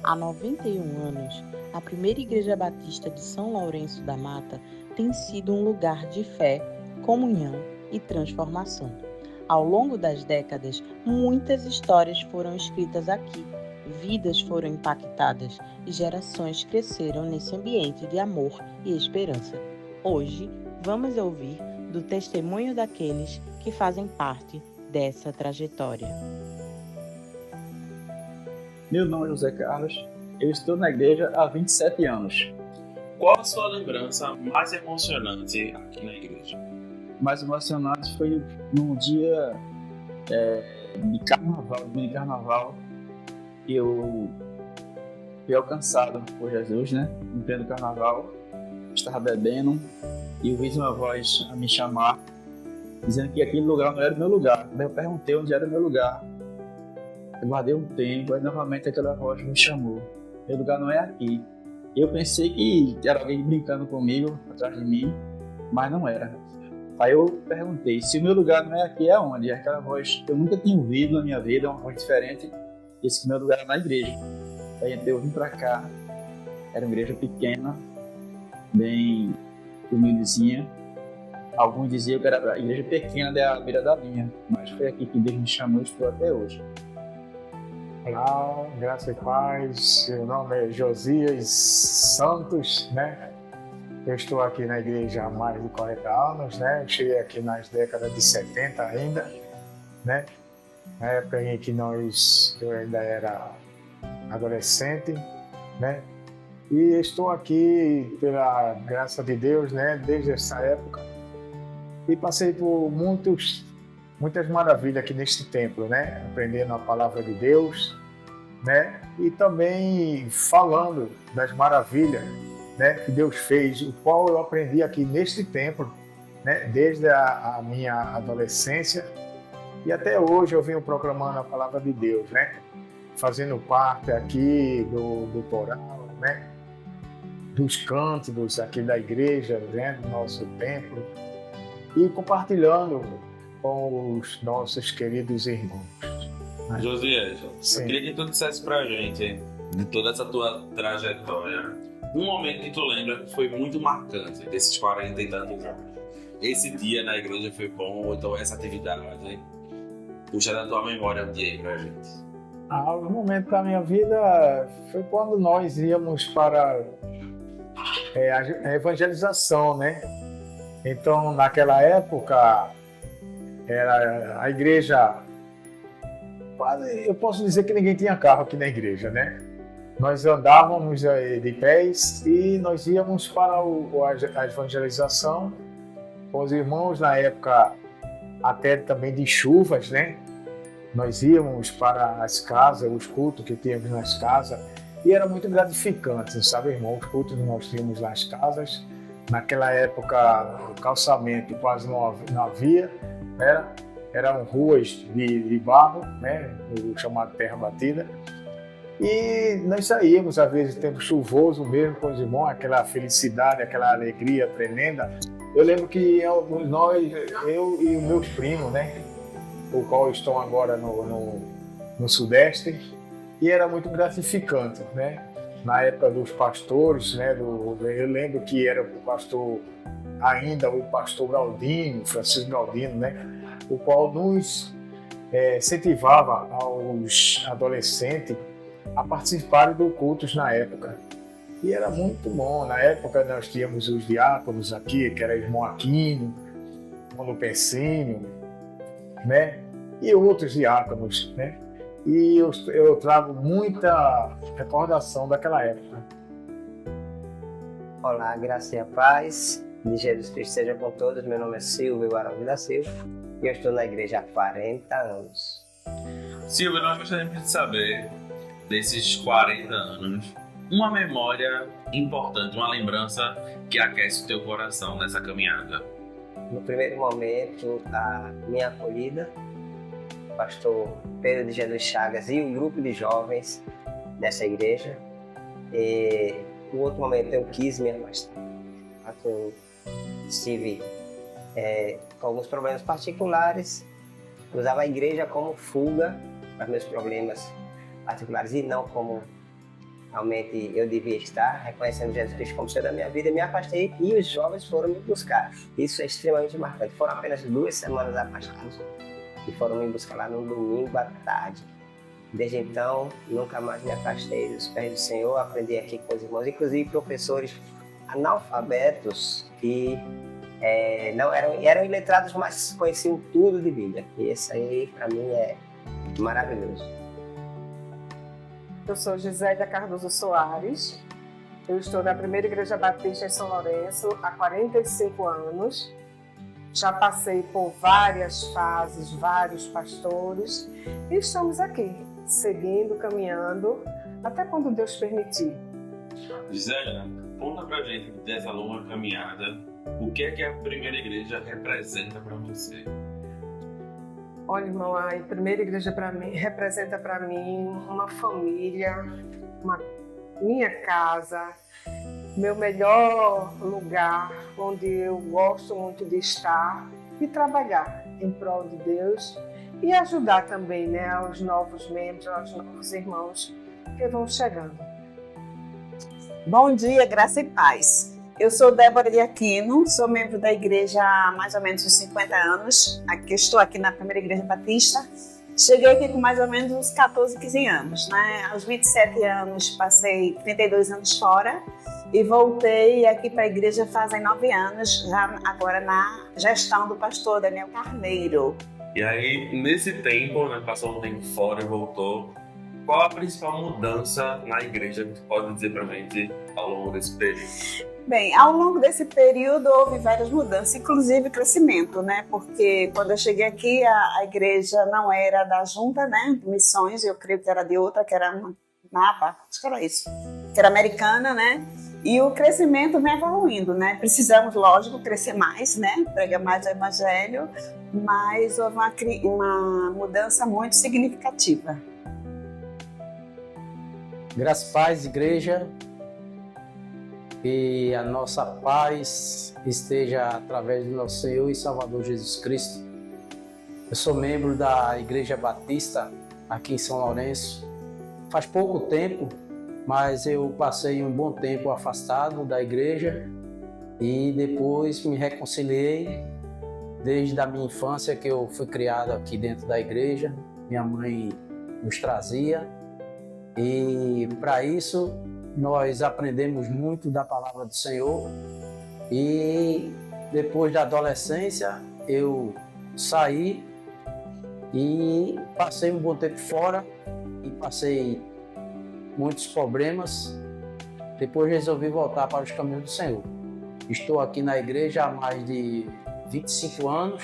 Há 91 anos, a primeira Igreja Batista de São Lourenço da Mata tem sido um lugar de fé, comunhão e transformação. Ao longo das décadas, muitas histórias foram escritas aqui, vidas foram impactadas e gerações cresceram nesse ambiente de amor e esperança. Hoje, vamos ouvir do testemunho daqueles que fazem parte dessa trajetória. Meu nome é José Carlos, eu estou na igreja há 27 anos. Qual a sua lembrança mais emocionante aqui na igreja? Mais emocionante foi num dia de carnaval, de mini carnaval, que eu fui alcançado por Jesus, né? No pleno carnaval, estava bebendo e ouvi uma voz a me chamar, dizendo que aquele lugar não era o meu lugar. Daí eu perguntei onde era o meu lugar. Eu guardei um tempo, aí novamente aquela voz me chamou. Meu lugar não é aqui. Eu pensei que era alguém brincando comigo, atrás de mim, mas não era. Aí eu perguntei, se o meu lugar não é aqui, é onde? E aquela voz que eu nunca tinha ouvido na minha vida, uma voz diferente, disse que meu lugar era na igreja. Aí então eu vim pra cá, era uma igreja pequena, bem humildezinha. Alguns diziam que era a igreja pequena da beira da linha, mas foi aqui que Deus me chamou e estou até hoje. Olá, graça e paz. Meu nome é Josias Santos, né? Eu estou aqui na igreja há mais de 40 anos, né? Eu cheguei aqui nas décadas de 70 ainda, né? Na época em que eu ainda era adolescente, né? E estou aqui pela graça de Deus, né? Desde essa época. E passei por muitas maravilhas aqui neste templo, né? Aprendendo a palavra de Deus, né? E também falando das maravilhas, né, que Deus fez, o qual eu aprendi aqui neste templo, né? Desde a minha adolescência e até hoje eu venho proclamando a palavra de Deus, né? Fazendo parte aqui do coral, né? Dos cânticos aqui da igreja, né? Do nosso templo e compartilhando com os nossos queridos irmãos. Josias, eu queria que tu dissesse pra gente, de toda essa tua trajetória, um momento que tu lembra que foi muito marcante desses 40 e tantos anos. Esse dia na igreja foi bom, ou então essa atividade, puxa da tua memória um dia aí pra gente. O momento da minha vida foi quando nós íamos para a evangelização, né? Então, naquela época, era a igreja... Eu posso dizer que ninguém tinha carro aqui na igreja, né? Nós andávamos de pés e nós íamos para a evangelização com os irmãos na época até também de chuvas, né? Nós íamos para as casas, os cultos que tínhamos nas casas e era muito gratificante, sabe, irmão? Os cultos que nós tínhamos nas casas. Naquela época o calçamento quase não havia, eram ruas de barro, né? O chamado terra batida. E nós saímos, às vezes, tempo chuvoso mesmo com os irmãos, aquela felicidade, aquela alegria tremenda. Eu lembro que eu e os meus primos, né? O qual estão agora no Sudeste, e era muito gratificante, né? Na época dos pastores, né? Eu lembro que era o pastor, ainda o pastor Galdino, Francisco Galdino, né? O qual nos incentivava aos adolescentes a participarem do cultos na época. E era muito bom. Na época nós tínhamos os diáconos aqui, que era o irmão Aquino, irmão Pensinho, né? E outros diáconos, né? E eu trago muita recordação daquela época. Olá, graça e a paz de Jesus Cristo seja com todos. Meu nome é Silvio Guarani da Silva e eu estou na igreja há 40 anos. Silvio, nós gostaríamos de saber, desses 40 anos, uma memória importante, uma lembrança que aquece o teu coração nessa caminhada. No primeiro momento, a minha acolhida, o pastor Pedro de Jesus Chagas e um grupo de jovens dessa igreja. E no outro momento eu quis me afastar. Eu estive com alguns problemas particulares, usava a igreja como fuga para meus problemas particulares e não como realmente eu devia estar, reconhecendo Jesus Cristo como Senhor da minha vida, me afastei e os jovens foram me buscar. Isso é extremamente marcante. Foram apenas 2 semanas afastados e foram me buscar lá no domingo à tarde. Desde então, nunca mais me afastei dos pés do Senhor, aprendi aqui com os irmãos, inclusive professores analfabetos que não eram iletrados, mas conheciam tudo de Bíblia. E esse aí, para mim, é maravilhoso. Eu sou Gisélia Cardoso Soares, eu estou na Primeira Igreja Batista em São Lourenço há 45 anos. Já passei por várias fases, vários pastores e estamos aqui, seguindo, caminhando, até quando Deus permitir. Gisélia, conta pra gente dessa longa caminhada, o que é que a Primeira Igreja representa para você? Olha, irmão, a Primeira Igreja representa para mim uma família, minha casa, meu melhor lugar, onde eu gosto muito de estar e trabalhar em prol de Deus e ajudar também, né, aos novos membros, aos novos irmãos que vão chegando. Bom dia, graça e paz. Eu sou Débora de Aquino, sou membro da igreja há mais ou menos uns 50 anos. Estou aqui na Primeira Igreja Batista. Cheguei aqui com mais ou menos uns 14, 15 anos, né? Aos 27 anos passei 32 anos fora e voltei aqui para a igreja fazem 9 anos, já agora na gestão do pastor Daniel Carneiro. E aí, nesse tempo, né, passou um tempo fora e voltou, qual a principal mudança na igreja que tu pode dizer pra gente ao longo desse período? Bem, ao longo desse período houve várias mudanças, inclusive crescimento, né? Porque quando eu cheguei aqui, a igreja não era da junta, né? De missões, eu creio que era de outra, que era Napa, acho que era isso, que era americana, né? E o crescimento vem evoluindo, né? Precisamos, lógico, crescer mais, né? Pregar mais o evangelho, mas houve uma mudança muito significativa. Graças e paz, igreja, que a nossa paz esteja através do nosso Senhor e Salvador Jesus Cristo. Eu sou membro da Igreja Batista aqui em São Lourenço. Faz pouco tempo, mas eu passei um bom tempo afastado da igreja e depois me reconciliei desde a minha infância, que eu fui criado aqui dentro da igreja. Minha mãe nos trazia. E para isso nós aprendemos muito da palavra do Senhor e depois da adolescência eu saí e passei um bom tempo fora e passei muitos problemas. Depois resolvi voltar para os caminhos do Senhor. Estou aqui na igreja há mais de 25 anos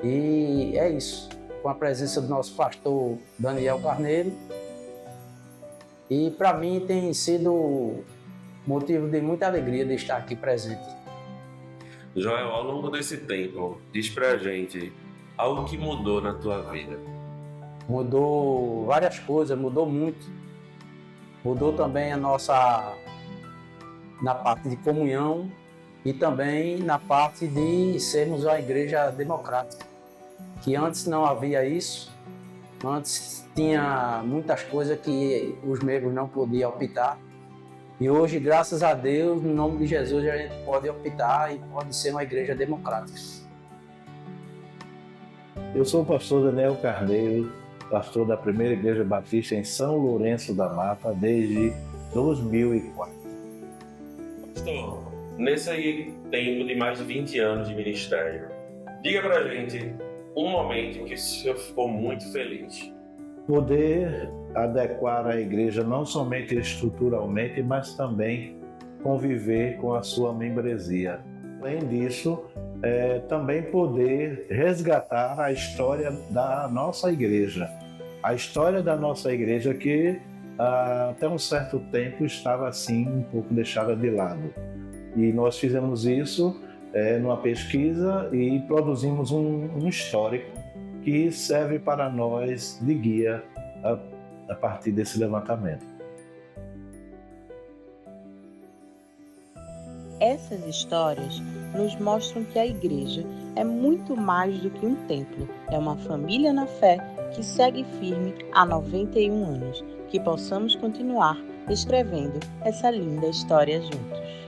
e é isso, com a presença do nosso pastor Daniel Carneiro. E para mim tem sido motivo de muita alegria de estar aqui presente. Joel, ao longo desse tempo, diz pra gente algo que mudou na tua vida. Mudou várias coisas, mudou muito. Mudou também na parte de comunhão e também na parte de sermos uma igreja democrática. Que antes não havia isso, antes tinha muitas coisas que os membros não podiam optar. E hoje, graças a Deus, no nome de Jesus, a gente pode optar e pode ser uma igreja democrática. Eu sou o pastor Daniel Carneiro, pastor da Primeira Igreja Batista em São Lourenço da Mata desde 2004. Pastor, nesse tempo de mais de 20 anos de ministério, diga pra gente um momento que o senhor ficou muito feliz. Poder adequar a igreja não somente estruturalmente, mas também conviver com a sua membresia. Além disso, também poder resgatar a história da nossa igreja. A história da nossa igreja que até um certo tempo estava assim um pouco deixada de lado. E nós fizemos isso numa pesquisa e produzimos um histórico que serve para nós de guia a partir desse levantamento. Essas histórias nos mostram que a igreja é muito mais do que um templo. É uma família na fé que segue firme há 91 anos. Que possamos continuar escrevendo essa linda história juntos.